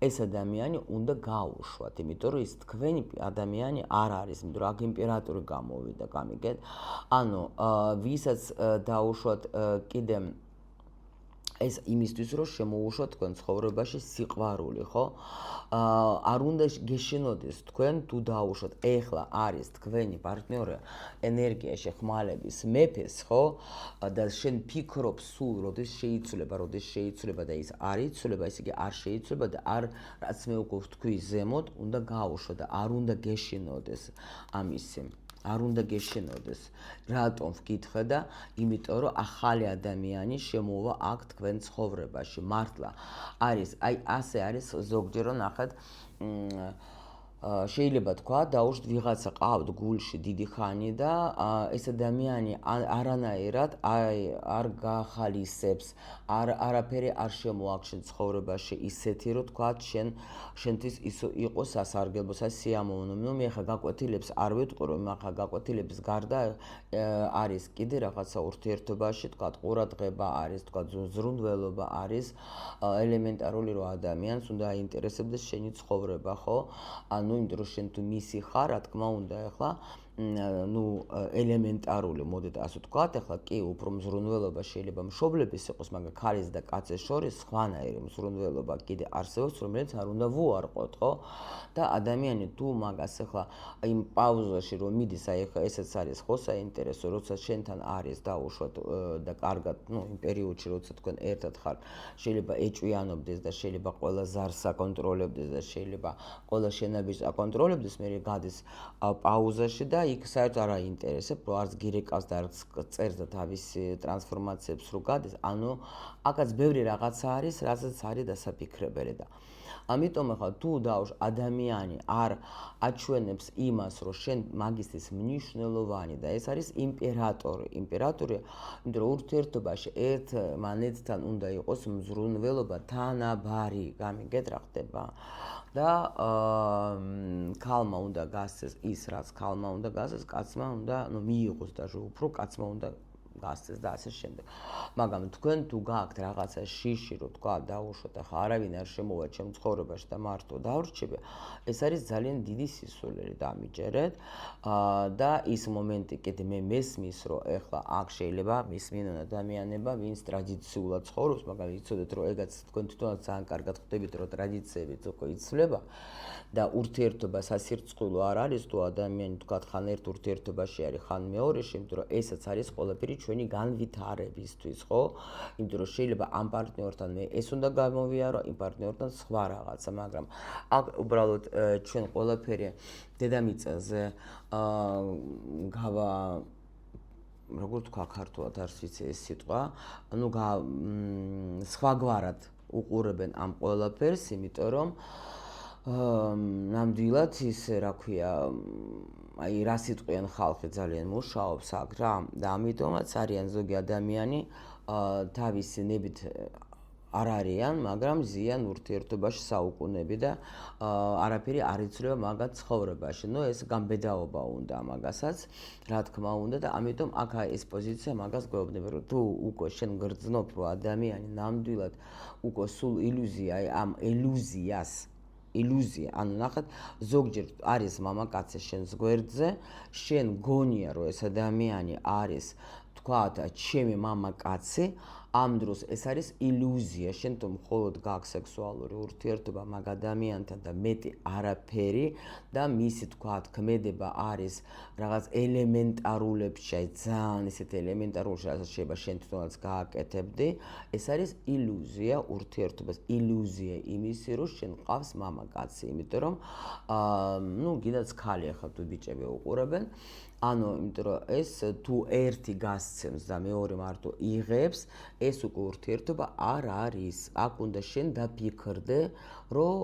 A: ეს ადამიანი უნდა გაუშვათ, იმიტომ რომ ის თქვენი ადამიანი არ არის, იმიტომ რომ აქ იმპერატორი გამოვიდა, გამიგეთ? ანუ ვისაც დაუშვათ კიდე ეს იმისთვის, რომ შემოუშვათ თქვენ ცხოვრებაში სიყვარული, ხო? არ უნდა გეშინოდეს თქვენ თუ დაუშვათ. ეხლა არის თქვენი პარტნიორი ენერგიაში ხმალების მეფეს, ხო? და შენ ფიქრობ სულ, როდის შეიცვლება და ის არ იცვლება, ესე იგი არ შეიცვლება და რაც მე უკვე ვთქვი ზემოთ, უნდა გაუშვა და არ უნდა გეშინოდეს ამისი. არ უნდა გეშინოდეს. რატომ ვკითხე და იმიტომ რომ ახალი ადამიანი შემოვა აქ თქვენ ცხოვრებაში. მართლა არის, აი ასე არის ზოგჯერ ნახეთ, შეიძლება თქვა, დაუშვათ ვიღაცა ყავთ გულში დიდი ხანი და ეს ადამიანი არანაირად არ გახალისებს, არაფერი არ შემოაქვს ცხოვრებაში ისეთი, რომ თქვა შენთვის იყო სასარგებლო, სასიამოვნო. მე ხა გაკვეთილებს არ ვიტყვი, რომ ხა გაკვეთილების გარდა არის კიდე რაღაცა ურთიერთობაში, თქვა ყურადღება არის, თქვა ზრუნველობა არის, ელემენტარული რომ ადამიანს უნდა აინტერესებდეს შენი ცხოვრება, ხო? ანუ იმიტომ რომ შენ თუ მისი ხარ, რა თქმა უნდა, ახლა ელემენტარული, მოდით ასე ვთქვათ, ახლა კი უფრო მზრუნველობა შეიძლება მშობლების იყოს, მაგრამ ქალის და კაცის შორის სხვანაირი მზრუნველობა კიდე არსებობს, რომელიც არ უნდა ვუარყოთ, ხო? და ადამიანი თუ მაგას ახლა იმ პაუზაში რომ მიდის, აი ახლა ესეც არის ხო საინტერესო, როცა შენთან არის დაუშვათ და კარგად, იმ პერიოდში, როცა თქვენ ერთად ხართ, შეიძლება ეჭვიანობდეს და შეიძლება ყველა ზარს აკონტროლებდეს და შეიძლება ყველა შენაბიჯს აკონტროლებდეს, მე გადის პაუზაში და იქ საერთოდ არ აინტერესებს, რომ არც გირეკავს და არც წერს და თავისი ტრანსფორმაციებს რო გადის, ანუ აქაც ბევრი რაღაცა არის, რასაც არის დასაფიქრებელი და ამიტომ ახლა თუ ადამიანი არ აჩვენებს იმას, რომ შენ მაგისტრის მნიშვნელოვანი და ეს არის იმპერატორი. იმპერატორი, იმიტომ რომ ურთიერთობაში ერთმანეთთან უნდა იყოს მზრუნველობა თანაბარი. გამიგეთ რა ხდება? და ქალმა უნდა გასცეს ის, რაც ქალმა უნდა გასცეს, კაცმა უნდა, მიიღოს და უფრო კაცმა უნდა გასცეს და ასე შემდეგ. მაგრამ თქვენ თუ გააქვთ რაღაცა შიში, რომ თქვა დაუშვათ, ახლა არავინ არ შემოვა ჩემ ცხოვრებაში და მარტო დავრჩები, ეს არის ძალიან დიდი სისულელი დამიჯერეთ. და ის მომენტი კიდე მე მესმის, რომ ეხლა აქ შეიძლება მისმინონ ადამიანება, ვინც ტრადიციულად ცხოვრობს, მაგრამ იცოდეთ, რომ ეგაც თქვენ თვითონაც ძალიან კარგად ხვდებით, რომ ტრადიციებიც უკვე იცვლება და ურთიერთობა სასირწყვილო არ არის, თუ ადამიანი თქვა ხან ერთ ურთიერთობაში არის, ხან მეორეში, იმიტომ რომ ესაც არის ყველაფერი ჩვენი განვითარებისთვის, ხო? იმიტომ რომ შეიძლება ამ პარტნიორთან მე ეს უნდა გამოვიარო, იმ პარტნიორთან სხვა რაღაცა, მაგრამ აქ უბრალოდ ჩვენ ყველაფერი დედამიწაზე გავა როგორ თქვა ქართულად არ ვიცი ეს სიტყვა, სხვაგვარად უყურებენ ამ ყველაფერს, იმიტომ რომ ნამდვილად ისე რა ქვია, აი რა სიტყვიან ხალხი ძალიან მუშაობს აქ რა და ამიტომაც არიან ზოგი ადამიანი თავისი ნებით არ არიან, მაგრამ ზიან ურთიერთობაში საუკუნები და არაფერი არ იცვლება მაგათ ცხოვრებაში. ეს გამბედაობა უნდა მაგასაც, რა თქმა უნდა და ამიტომ აქ ეს პოზიცია მაგას გვეუბნება, რომ თუ უკვე შენ გრძნობ, რომ ადამიანი ნამდვილად უკვე სულ ილუზია, ამ ილუზია, ანუ ნახეთ, ზოგჯერ არის მამაკაცი შენს გვერდზე, შენ გონია, რომ ეს ადამიანი არის, თქვათ, ჩემი მამაკაცი, ამ დროს ეს არის ილუზია, შენ თუ მხოლოდ გაქვს სექსუალური ურთიერთობა მაგ ადამიანთან და მეტი არაფერი და მისი თქვათ ქმედება არის რაღაც ელემენტარულებში, ძალიან ისეთ ელემენტარულში, რასაც შეიძლება შენ თვითონაც გააკეთებდი, ეს არის ილუზია ურთიერთობას, ილუზია იმისი, რომ შენ ყავს მამაკაცი, იმიტომ რომ გინდაც khali ახლა თუ ბიჭები უყურებენ, ანუ იმიტომ რომ ეს თუ ერთი გასცემს და მეორე მარტო იღებს, ეს უკვე ურთიერთობა არ არის. აქ უნდა შენ დაფიქრდე, რომ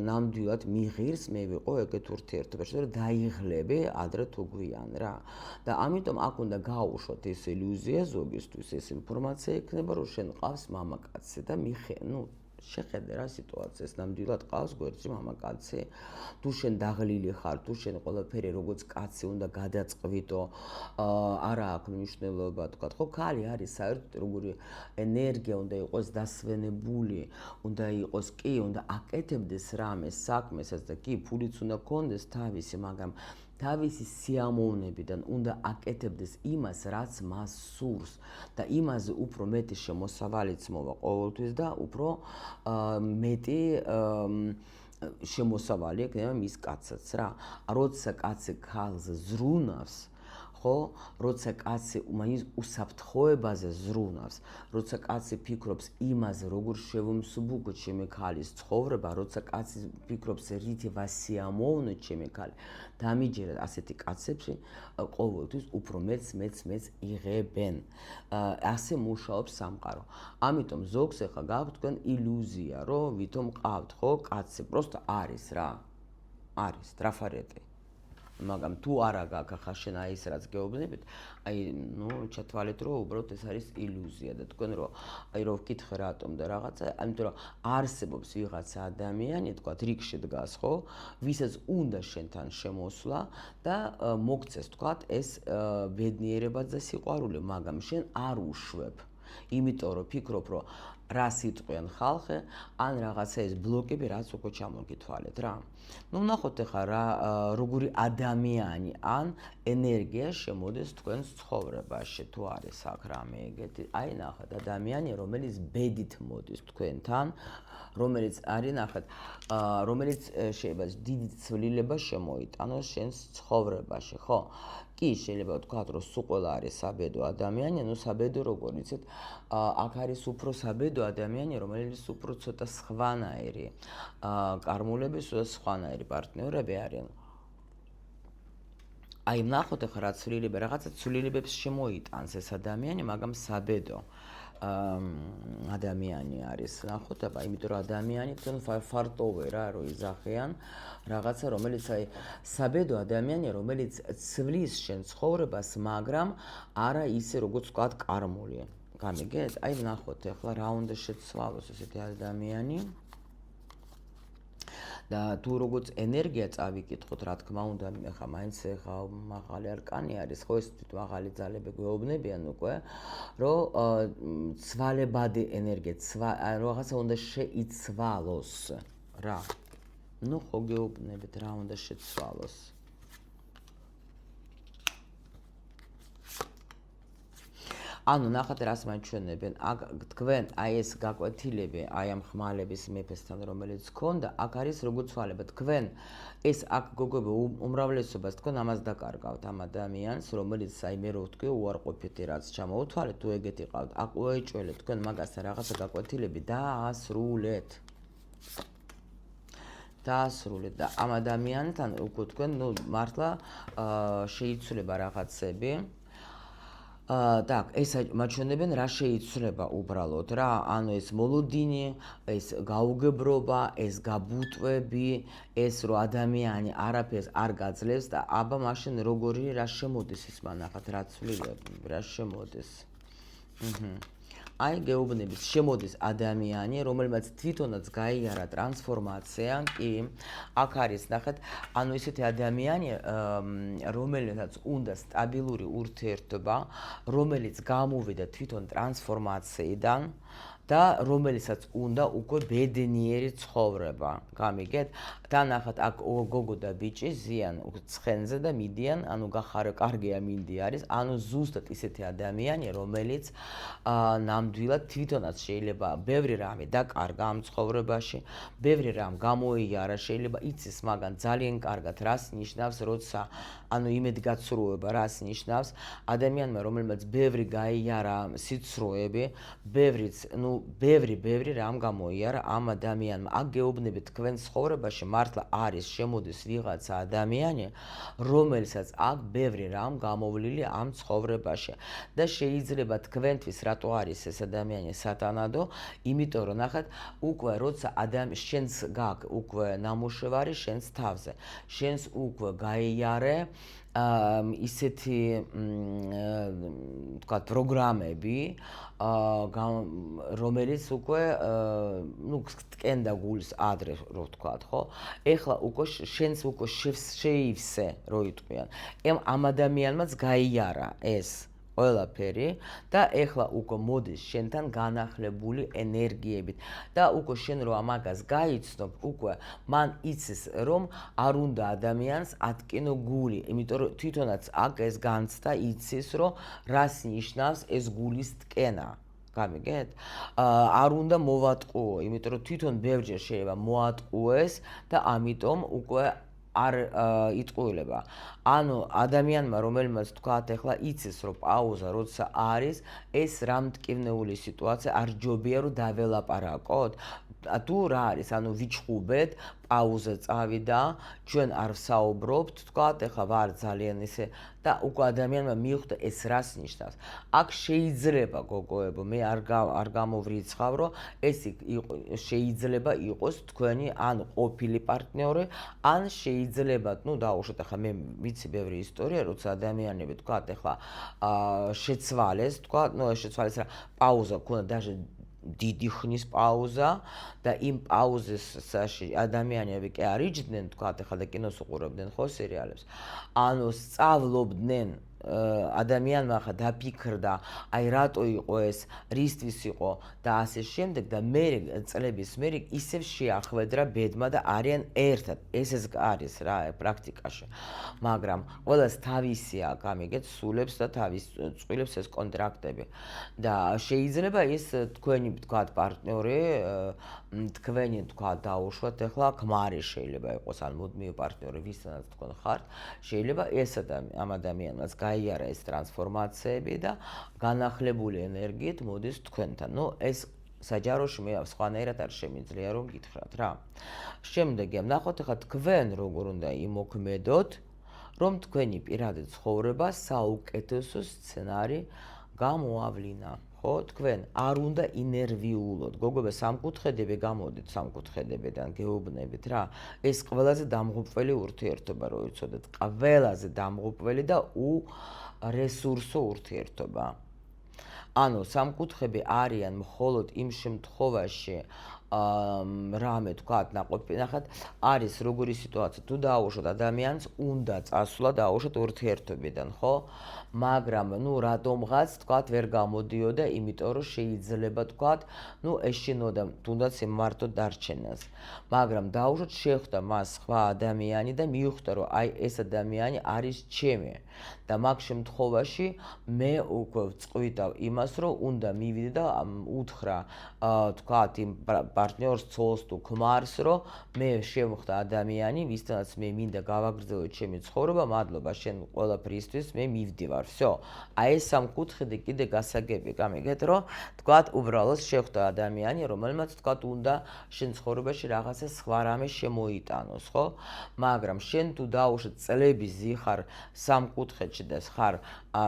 A: ნამდვილად მიღირს მე ვიყო ეგეთ ურთიერთობაში, რომ დაიღლები ადრე თუ გვიან რა. და ამიტომ აქ უნდა გაუშვოთ ეს ილუზია ზოგისთვის, ეს ინფორმაცია იქნება, რომ შენ ყავს მამაკაცი და შეხედე რა სიტუაციას, ნამდვილად ყავს გვერდში მამაკაცი. თუ შენ დაღლილი ხარ, თუ შენ ყველაფერი როგორც კაცი უნდა გადაწყვიტო, არა აქვს მნიშვნელობა, თქვათ, ხო, ქალი არის საერთოდ როგორი ენერგია უნდა იყოს დასვენებული, უნდა იყოს კი, უნდა აკეთებდეს რამეს, საქმესაც და კი, ფულიც უნდა გქონდეს თავისი, მაგრამ თავისი სიამოვნებიდან უნდა აკეთებდეს იმას, რაც მას სურს და იმაზე უფრო მეტი შემოსავალიც მოვა ყოველთვის და უფრო მეტი შემოსავალი ექნება მის კაცსაც რა. როცა კაცი ქალზე ზრუნავს, ხო, როცა კაცი მაინც უსაფრთხოებაზე ზრუნავს, როცა კაცი ფიქრობს იმაზე, როგორ შევმსუბუქო ჩემი ქალის ცხოვრება, როცა კაცი ფიქრობს რითი ვასიამოვნო ჩემი ქალი, დამიჯერეთ ასეთი კაცებში ყოველთვის უფრო მეც იღებენ. ასე მუშაობს სამყარო. ამიტომ ზოგს ახლა გააქვთ თქვენ ილუზია, რომ ვითომ ყავთ, ხო, კაცი, პროსტა არის რა. არის ტრაფარეტი. მაგრამ თუ არა გაქვს ახლა შენ აი ეს რაც გეუბნებით, ჩათვალეთ რომ უბრალოდ ეს არის ილუზია და თქვენ რომ ვკითხე რატომ და რაღაცა, ამიტომ რომ არსებობს ვიღაცა ადამიანი, თქვა რიგში დგას, ხო, ვისაც უნდა შენთან შემოსვლა და მოგცეს თქვა ეს ბედნიერება და სიყვარული, მაგრამ შენ არ უშვებ. იმიტომ რომ ფიქრობ რომ რა სიტყვიან ხალხი, ან რაღაცა ეს ბლოკები რაც უკვე ჩამოგითვალეთ რა. ნახოთ ახლა რა როგორი ადამიანი ან ენერგია შემოდის თქვენს ცხოვრებაში, თუ არის აქ რამე ეგეთი. აი ნახეთ ადამიანი, რომელიც ბედით მოდის თქვენთან, რომელიც არის ნახეთ, რომელიც შეიძლება დიდი ცვლილება შემოიტანოს შენს ცხოვრებაში, ხო? კი, შეიძლება ვთქვათ, რომ სულ ყველა არის საბედო ადამიანი, საბედო როგორ იცით, აქ არის უფრო საბედო ადამიანი, რომელიც უფრო ცოტა სხვანაირი, კარმულების სხვანაირი პარტნიორები არიან. აი ნახოთ ახლა რა ცვლილება, რაღაცა ცვლილებებს შემოიტანს ეს ადამიანი, მაგრამ საბედო ადამიანი არის. ნახოთ, აბა, იმიტომ რომ ადამიანი თქვენ ფარტოვე რა, რომ იძახიან რაღაცა, რომელიც აი საბედო ადამიანია, რომელიც ცვლის შენ ცხოვრებას, მაგრამ არა ისე, როგორც ვთქვათ, კარმული. გამიგეთ? აი ნახოთ, ახლა რა უნდა შეცვალოს ესეთი ადამიანი. და თუ როგორც ენერგია წავიკითხოთ, რა თქმა უნდა, ახლა მაინც ახლა მაღალი არკანი არის, ხო ეს თვით მაღალი ძალები გვეუბნებიან უკვე, რომ ცვალებადი ენერგია, რაღაცა უნდა შეიცვალოს რა. ნუ ხო გეუბნებით რა უნდა შეცვალოს. ანუ ნახეთ რას მაჩვენებენ, აქ თქვენ აი ეს გაკვეთილები, აი ამ ხმალების მეფესთან რომელიც გქონდა, აქ არის როგორც ცვალება. თქვენ ეს აქ გოგოები უმრავლესობას თქვენ ამას დაკარგავთ ამ ადამიანს, რომელიც აი მე რო ვთქვი უარყოფითი რაც ჩამოუთვალეთ, თუ ეგეთი ყავთ, აქ უეჭველეთ თქვენ მაგასთან რაღაცა გაკვეთილები დაასრულეთ. დაასრულეთ და ამ ადამიანთან უკვე თქვენ ნუ მართლა შეიცვლება რაღაცები. Так, ეს მაჩვენებენ რა შეიცვლება უბრალოდ რა, ანუ ეს მოლოდინი, ეს გაუგებრობა, ეს გაბუტვები, ეს რო ადამიანი არაფერს არ გაძლევს და აბა მაშინ როგორი რა შემოდის ის მანახათ რა ცვლილები, რა შემოდის. აი გეუბნების შემოდის ადამიანი, რომელმაც თვითონაც გაიარა ტრანსფორმაცია, კი, აქ არის ნახეთ, ანუ ისეთი ადამიანი, რომელსაც უნდა სტაბილური ურთიერთობა, რომელიც გამოვიდა თვითონ ტრანსფორმაციიდან და რომელსაც უნდა უკვე ბედნიერი ცხოვრება. გამიგეთ? და ნახეთ, აქ გოგო და ბიჭი ზიან ცხენზე და მიდიან, ანუ გახარე კარგია მინდი არის, ანუ ზუსტად ისეთი ადამიანია, რომელიც ნამდვილად თვითონაც შეიძლება ბევრი რამე დაკარგა ამ ცხოვრებაში, ბევრი რამ გამოიარა, შეიძლება იცის მაგან ძალიან კარგად რას ნიშნავს, როცა ანუ იმედგაცრუება რას ნიშნავს, ადამიანმა რომელმაც ბევრი გაიარა სიცრუეები, ბევრი რამ გამოიარა ამ ადამიანმა. აქ გეუბნებით თქვენ ცხოვრებაში მართლა არის შემოდის ვიღაცა ადამიანი, რომელსაც აქ ბევრი რამ გამოვლილი ამ ცხოვრებაში და შეიძლება თქვენთვის რატო არის ეს ადამიანი სათანადო, იმიტომ რომ ნახეთ, უკვე როცა შენს გაქვს უკვე ნამუშევარი შენს თავზე, შენს უკვე გაიარე ისეთი ვთქვათ პროგრამები, რომელიც უკვე ნუ ტკენდა გულს ადრე რო ვთქვათ, ხო? ეხლა უკვე შენს უკვე შეივსე რო იტყვიან. ამ ადამიანმაც გაიარა ეს ყველაფერი და ეხლა უკვე მოდის შენთან განახლებული ენერგიებით და უკვე შენ რო ამაგას გაიცნობ, უკვე მან იცის რომ არ უნდა ადამიანს ატკინო გული, იმიტომ რომ თვითონაც აქ ეს განცდა იცის რომ რას ნიშნავს ეს გულის ტკენა. გამიგეთ? არ უნდა მოვატყუო, იმიტომ რომ თვითონ ბევრჯერ შეიძლება მოატყუეს და ამიტომ უკვე არ იტყუილება. ანუ ადამიანმა რომელმაც თქვათ ახლა იცის რომ პაუზა როცა არის, ეს რა მტკივნეული სიტუაცია არ ჯობია რომ დაველაპარაკოთ. თუ რა არის, ანუ ვიჩხუბეთ, პაუზა წავიდა, ჩვენ არ ვსაუბრობთ, თქვათ, ახლა ვარ ძალიან ისე და უკვე ადამიანმა მიხვდა ეს რას ნიშნავს. აქ შეიძლება გოგოებო, მე არ გამოვრიცხავ, რომ ეს შეიძლება იყოს თქვენი ან ყოფილი პარტნიორი, ან შეიძლება, ნუ დაუშვათ, ახლა მე ვიცი ბევრი ისტორია, როცა ადამიანები თქვათ, ახლა შეცვალეს, თქვათ, ნუ შეცვალეს რა, პაუზა ქონდა даже დიდი ხნის პაუზა და იმ პაუზაში ადამიანები კი არ იჯდნენ, თქვათ, ახლა და კინოს უყურებდნენ ხო სერიალებს. ანუ სწავლობდნენ ადამიანმა ხა დაფიქრდა, აი რატო იყო ეს, რისთვის იყო და ასე შემდეგ და მე წლების მერე ისევ შეახვედრა ბედმა და არიან ერთად. ეს არის რა პრაქტიკაში. მაგრამ ყველას თავისია, გამიგეთ, სულებს და თავის წვილებს ეს კონტრაქტები. და შეიძლება ის თქვენი თქვათ პარტნიორი, თქვენი თქვათ დაუშვათ, ახლა ქმარი შეიძლება იყოს ან მუდმივი პარტნიორი, ვისთანაც თქვენ ხართ, შეიძლება ეს ამ ადამიანმაც გაიარა ეს ტრანსფორმაციები და განახლებული ენერგიით მოდის თქვენთან. ნუ ეს საჯაროში მე სხვანაირად არ შემიძლია რომ გითხრათ რა. შემდეგი ნახოთ ახლა თქვენ როგორ უნდა იმოქმედოთ, რომ თქვენი პირადი ცხოვრება საუკეთესო სცენარი გამოავლინა. ხო, თქვენ არ უნდა ინერვიულოთ. გოგოება სამკუთხედები გამოდით სამკუთხედებიდან, გეუბნებით რა. ეს ყველაზე დამღუპველი ურთიერთობა რო იცოდეთ, ყველაზე დამღუპველი და რესურსო ურთიერთობა. ანუ სამკუთხედები არიან მხოლოდ იმ შემთხვევაში, რამე თქვათ, ნახეთ, არის როგორი სიტუაცია, თუ დაუშვათ ადამიანს, უნდა წასვლა დაუშვათ ურთიერთობიდან, ხო? მაგრამ, რატომღაც, თქვათ, ვერ გამოდიოდა, იმიტომ რომ შეიძლება, თქვათ, ეშინოდა თუნდაც მარტო დარჩენას. მაგრამ დაუშვათ, შეხვდა მას სხვა ადამიანი და მიხვდა, რომ აი ეს ადამიანი არის ჩემი. და მაგ შემთხვევაში მე უკვე წყვიტავ იმას, რომ უნდა მივიდე და უთხრა, თქვათ, იმ პარტნიორს, ცოლს თუ ქმარს, რომ მე შევხვდა ადამიანი, ვისთანაც მე მინდა გავაგრძელო ჩემი ცხოვრება, მადლობა შენ ყველაფრისთვის, მე მივდივარ. всё. აი ეს სამკუთხედი კიდე გასაგები, გამიგეთ, რომ თქვათ, უბრალოდ შევხვდა ადამიანი, რომელმაც თქვათ, უნდა შენ ცხოვრებაში რაღაცა სხვა რამე შემოიტანოს, ხო? მაგრამ შენ თუ დაუშვათ წლების ზიხარ სამკუთხედში და ხარ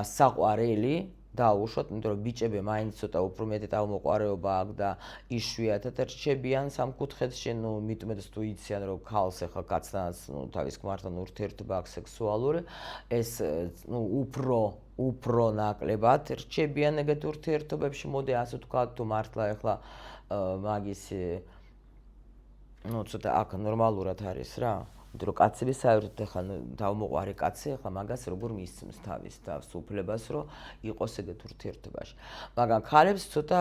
A: საყვარელი დაუშვათ, იმიტომ რომ ბიჭები მაინც ცოტა უფრო მეტი თავმოყარეობა აქვს და იშვიათად რჩებიან სამკუთხედში, მithumetes თუ იციან, რომ ქალს ახლა კაცთანაც, თავის ქმართან ურთიერთობა აქვს სექსუალური, ეს უფრო ნაკლებად რჩებიან ეგეთ ურთიერთობებში, მოდი ასე ვთქვათ, თუ მართლა ახლა მაგისი ცოტა აქ ნორმალურად არის რა. იმიტომ რომ კაცები საერთოდ ახლა თავმოყარე კაცი ახლა მაგას როგორ მისცემს თავის თავს უფლებას, რომ იყოს ეგეთ ურთიერთობაში. მაგრამ ქალებს ცოტა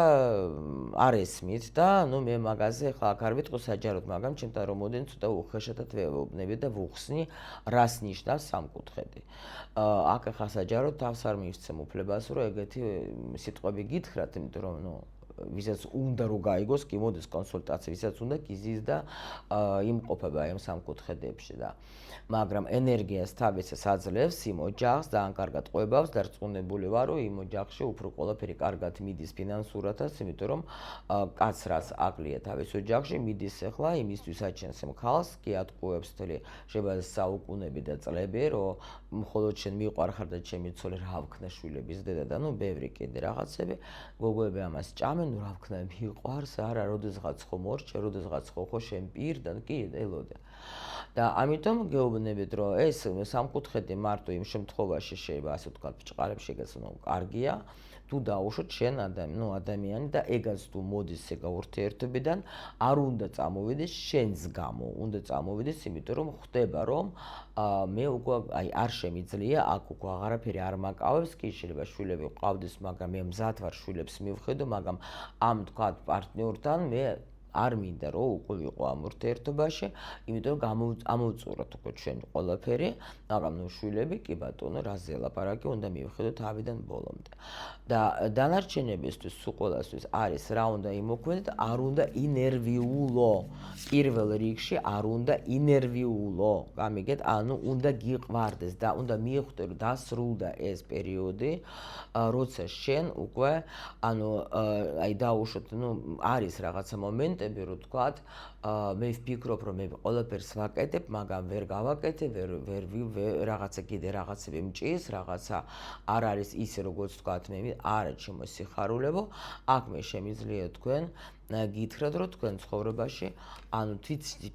A: არ ესმით და მე მაგაზე ახლა აქ არ ვიტყვი საჯაროდ, მაგრამ ჩემთან რომ მოდიან ცოტა უხეშადად ვეუბნები და ვუხსნი, რას ნიშნავს სამკუთხედი. აქ ახლა საჯაროდ თავს არ მივცემ უფლებას, რომ ეგეთი სიტყვები გითხრათ, იმიტომ რომ ვისაც უნდა რომ გაიგოს, კი მოდის კონსულტაცია, ვისაც უნდა გიზის და იმყოფება იმ სამკუთხედებში და მაგრამ ენერგიას თავისას აძლევს იმ ოჯახს და ან კარგად ყვებავს და რწმუნებული ვარ, რომ იმ ოჯახში უფრო ყველაფერი კარგად მიდის ფინანსურადაც, იმიტომ რომ კაცს რაც აკლია თავის ოჯახში, მიდის ახლა იმისთვის აჩენს მხალს, კი ატყუებს თელი შეიძლება საუკუნები და წლები, რომ მხოლოდ შენ მიყვარხარ და ჩემი ცოლი რა ვქნა შვილების დედა და ბევრი კიდე რაღაცები, გოგოები ამას ჭამენ, რა ვქნა მიყვარს, არა, როდესღაც ხო მორჩე, როდესღაც ხო შენ პირდან, კი, ელოდე. და ამიტომ გეუბნებით, რომ ეს სამკუთხედი მარტო იმ შემთხვევაში შეიძლება ასე ვთქვათ, ბჭყალებს შეგეც კარგია, თუ დაუშვოთ შენ ადამიანი და ეგაც თუ მოდის ეგ ურთიერთობიდან, არ უნდა წამოვიდეს შენს გამო, უნდა წამოვიდეს, იმიტომ რომ ხვდება, რომ მე უკვე არ შემიძლია, აქ უკვე აღარაფერი არ მაკავებს, კი შეიძლება შვილები ყავდეს, მაგრამ მე მზად ვარ შვილებს მივხედო, მაგრამ ამ თქვათ პარტნიორთან მე არ მინდა რომ უკვე ვიყო ამ ურთიერთობაში, იმიტომ რომ ამოვწუროთ უკვე ჩვენ ყველაფერი, მაგრამ შვილები კი ბატონო, რაზე ლაპარაკი, უნდა მივხედოთ თავიდან ბოლომდე. და დანარჩენებისთვის სულ ყველასთვის არის რა უნდა იმოქმედოთ, არ უნდა ინერვიულო. პირველ რიგში არ უნდა ინერვიულო. გამიგეთ, ანუ უნდა გიყვარდეს და უნდა მიხვდე, რომ დასრულდა ეს პერიოდი, როცა შენ უკვე აი დაუშვოთ, არის რაღაცა მომენტი რომ თქვათ, მე ვფიქრობ, რომ მე ყველაფერს ვაკეთებ, მაგრამ ვერ გავაკეთე, ვერ რაღაცა კიდე რაღაცები მჭირს, რაღაცა არ არის ისე, როგორც თქვათ, მე არა ჩემო სიხარულებო, აქ მე შემიძლია თქვენ გითხრათ, რომ თქვენ ცხოვრებაში, ანუ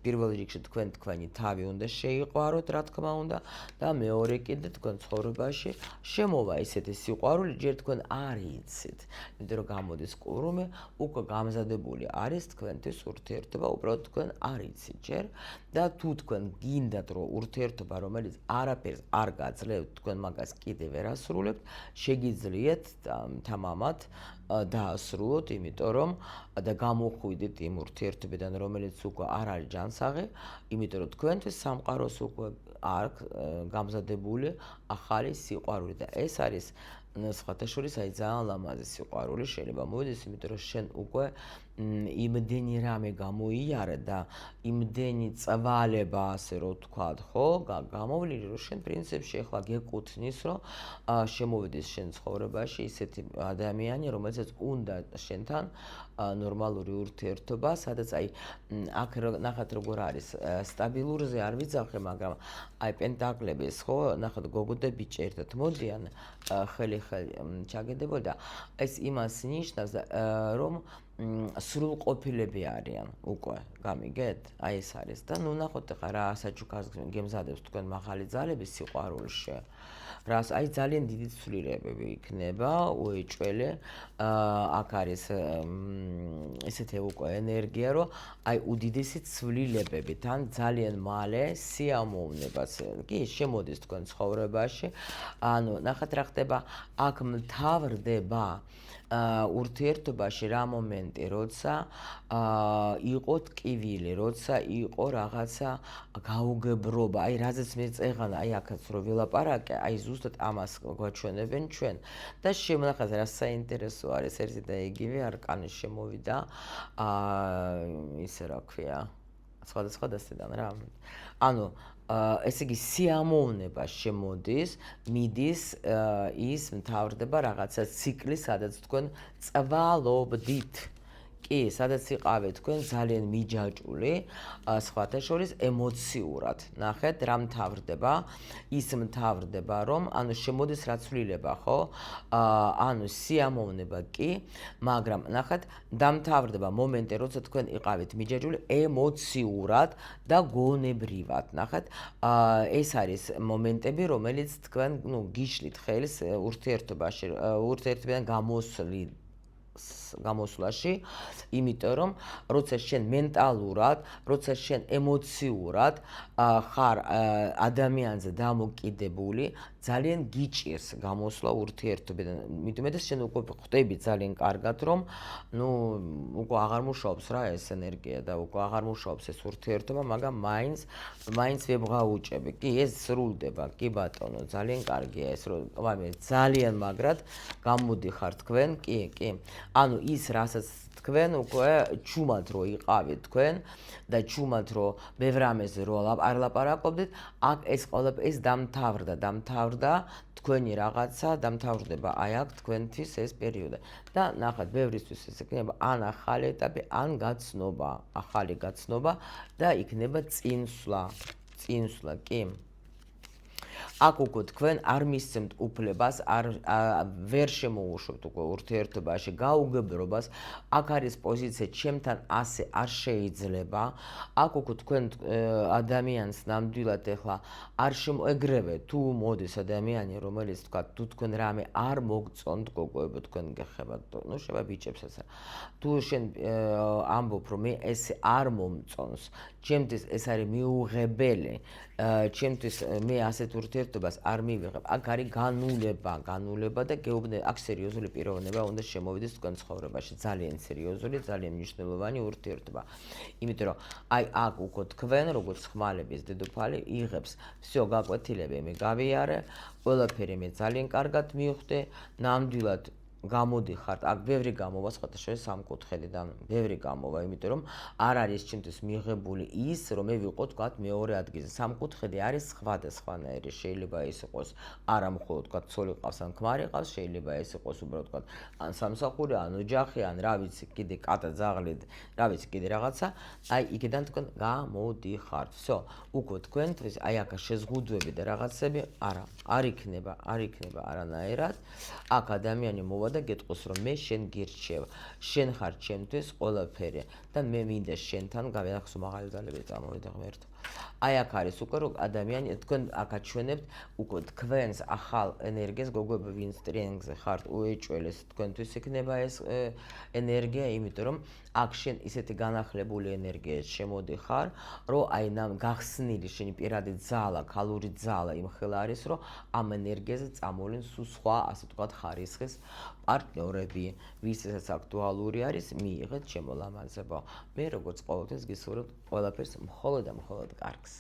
A: პირველ რიგში თქვენი თავი უნდა შეიყვაროთ, რა თქმა უნდა, და მეორე კიდე თქვენ ცხოვრებაში შემოვა ესეთი სიყვარული, ჯერ თქვენ არ იცით, იმიტომ რომ გამოდის კურუმი, უკვე გამზადებული არის თქვენთვის ურთიერთობა, უბრალოდ თქვენ არ იცით ჯერ და თუ თქვენ გინდათ, რომ ურთიერთობა, რომელიც არაფერს არ გაძლევთ, თქვენ მაგას კიდე ვერ ასრულებთ, შეგიძლიათ თამამად დაასრულოთ, იმიტომ რომ და გამოხვიდეთ იმ ურთიერთობიდან, რომელიც უკვე არ არის ჯანსაღი, იმიტომ რომ თქვენთვის სამყაროს უკვე აქვს გამზადებული ახალი სიყვარული და ეს არის სხვათა შორის აი ძალიან ლამაზი სიყვარული შეიძლება მოვიდეს, იმიტომ რომ შენ უკვე იმდენი რამე გამოიარე და იმდენი წვალება, ასე რომ ვთქვათ, ხო, გამოვლინი, რომ შენ პრინციპში ახლა გეკუთვნის, რომ შემოვიდეს შენ ცხოვრებაში ისეთი ადამიანი, რომელსაც უნდა შენთან ნორმალური ურთიერთობა, სადაც აი აქ ნახat როგორ არის, სტაბილურზე არ ვიძახე, მაგრამ აი პენტაკლების, ხო, ნახat გოგო და ბიჭი ერთად მოდიან, ხელი ჩაგედებოდა და ეს იმას ნიშნავს, რომ სრულყოფილები არიან უკვე, გამიგეთ? აი ეს არის და ნუ ნახოთ ახლა რა საჩუქარს გემზადებს თქვენ მაღალი ძალები სიყვარულში. რას აი ძალიან დიდი ცვლილებები იქნება, უეჭველი, აქ არის ესეთი უკვე ენერგია, რომ აი უდიდესი ცვლილებები თან ძალიან მალე სიამოვნებას კი შემოდის თქვენ ცხოვრებაში. ანუ ნახეთ რა ხდება, აქ მთავრდება ურთიერთობაში რა მომენტი, როცა იყო ტკივილი, როცა იყო რაღაცა გაუგებრობა, აი რაზეც მე წეღანა, აი აქაც რო ვილაპარაკე, აი ზუსტად ამას გვაჩვენებენ ჩვენ და შემონახეთ რა საინტერესო არის ერთი და იგივე არკანი შემოვიდა, ისე რა ქვია, სხვადასხვა დასდიდან რა. ანუ ესე იგი სიამოვნება შემოდის, მიდის, ის მთავრდება რაღაცა ციკლი, სადაც თქვენ წვალობდით. კი, სადაც იყავით თქვენ ძალიან მიჯაჭვული, სხვათა შორის ემოციურად. ნახეთ, რა მთავრდება? ის მთავრდება, რომ ანუ შემოდის რა ცვლილება, ხო? ანუ სიამოვნება კი, მაგრამ ნახეთ, დამთავრდება მომენტი, როცა თქვენ იყავით მიჯაჭვული ემოციურად და გონებრივად. ნახეთ, ეს არის მომენტები, რომელიც თქვენ, ნუ, გიშლით ხელს ურთიერთობაში, ურთიერთობიდან გამოსვლაში, იმიტომ რომ როცა შენ მენტალურად, როცა შენ ემოციურად ხარ ადამიანზე დამოკიდებული, ძალიან გიჭირს გამოსვლა ურთიერთობიდან. მithumetes შენ უკვე ხვდები ძალიან კარგად, რომ ნუ უკვე აღარ მუშაობს რა ეს ენერგია და უკვე აღარ მუშაობს ეს ურთიერთობა, მაგრამ მაინც ვებღაუჭები. კი, ეს სრულდება, კი ბატონო, ძალიან კარგია ეს, რომ ძალიან მაგრად გამოდიხარ თქვენ, კი. ანუ ის რასაც თქვენ უკვე ჩუმად რო იყავით თქვენ და ჩუმად რო ბევრ რამეზე რო არ ლაპარაკობდით, აქ ეს ყველაფერი დამთავრდა თქვენი რაღაცა, დამთავრდება აი აქ თქვენთვის ეს პერიოდი. და ნახეთ, ბევრისთვის ეს იქნება ან ახალი ეტაპი, ან გაცნობა, ახალი გაცნობა და იქნება წინსვლა, კი. აქ უკვე თქვენ არ მისცემთ უფლებას, ვერ შემოუშვებთ უკვე ურთიერთობაში გაუგებრობას, აქ არის პოზიცია ჩემთან ასე არ შეიძლება, აქ უკვე თქვენ ადამიანს ნამდვილად ეხლა არ შემოეგრევეთ, თუ მოდის ადამიანი, რომელიც თქვა, თუ თქვენ რამე არ მოგწონთ, გოგოებო, თქვენ გეხებათ, ნუ შევა ბიჭებსაც, თუ შენ ამბობ, რომ მე ესე არ მომწონს, ჩემთვის ეს არის მიუღებელი, ჩემთვის მე ასეთ ურთიერთობას არ მივიღებ. აქ არის განულება და გეუბნები, აქ სერიოზული პიროვნება უნდა შემოვიდეს თქვენ ცხოვრებაში, ძალიან სერიოზული, ძალიან მნიშვნელოვანი ურთიერთობა. იმიტომ რომ აი აქ უკვე თქვენ, როგორც ხმალების დედოფალი, იღებს всё გაკვეთილები მე გავიარე, ყველაფერი მე ძალიან კარგად მივხვდი, ნამდვილად გამოდიხართ, აქ ბევრი გამოვა, სხვათა შორის სამკუთხედიდან ბევრი გამოვა, იმიტომ რომ არ არის ჩემთვის მიღებული ის, რომ მე ვიყო თქვათ მეორე ადგილზე. სამკუთხედი არის სხვადასხვანაირი, შეიძლება ის იყოს არა მხოლოდ თქვათ ცოლი ყავს ან ქმარი ყავს, შეიძლება ეს იყოს უბრალოდ თქვათ ან სამსახური, ან ოჯახი, ან რა ვიცი, კიდე კატა ძაღლი, რა ვიცი, კიდე რაღაცა, აი იქიდან თქვენ გამოდიხართ. всё, უკვე თქვენთვის აი აქ შეზღუდვები და რაღაცები არ იქნება არანაირად. აქ ადამიანი მოვა და გეტყვის, რომ მე შენ გირჩევ, შენ ხარ ჩემთვის ყველაფერი და მე მინდა შენთან გავიახსო მაღალი ძალები წამოვიდა ღმერთო. აი აქ არის უკვე რომ ადამიანი თქვენ აქ აჩვენებთ უკვე თქვენს ახალ ენერგიას, გოგოები ვინც ტრენინგზე ხართ, უეჭველეს თქვენთვის იქნება ეს ენერგია, იმიტომ რომ აქ შენ ისეთი განახლებული ენერგიით შემოდიხარ, რომ აი გახსნილი შენი პირადი ძალა, ქალური ძალა იმ ხელა არის, რომ ამ ენერგიაზე წამოვლენ სულ სხვა, ასე ვთქვათ, ხარისხის პარტნიორები, ვისაც აქტუალური არის, მიიღეთ შემოლამაზება. მე როგორც ყოველთვის გისურვებთ ყველაფერს მხოლოდ და მხოლოდ კარგს.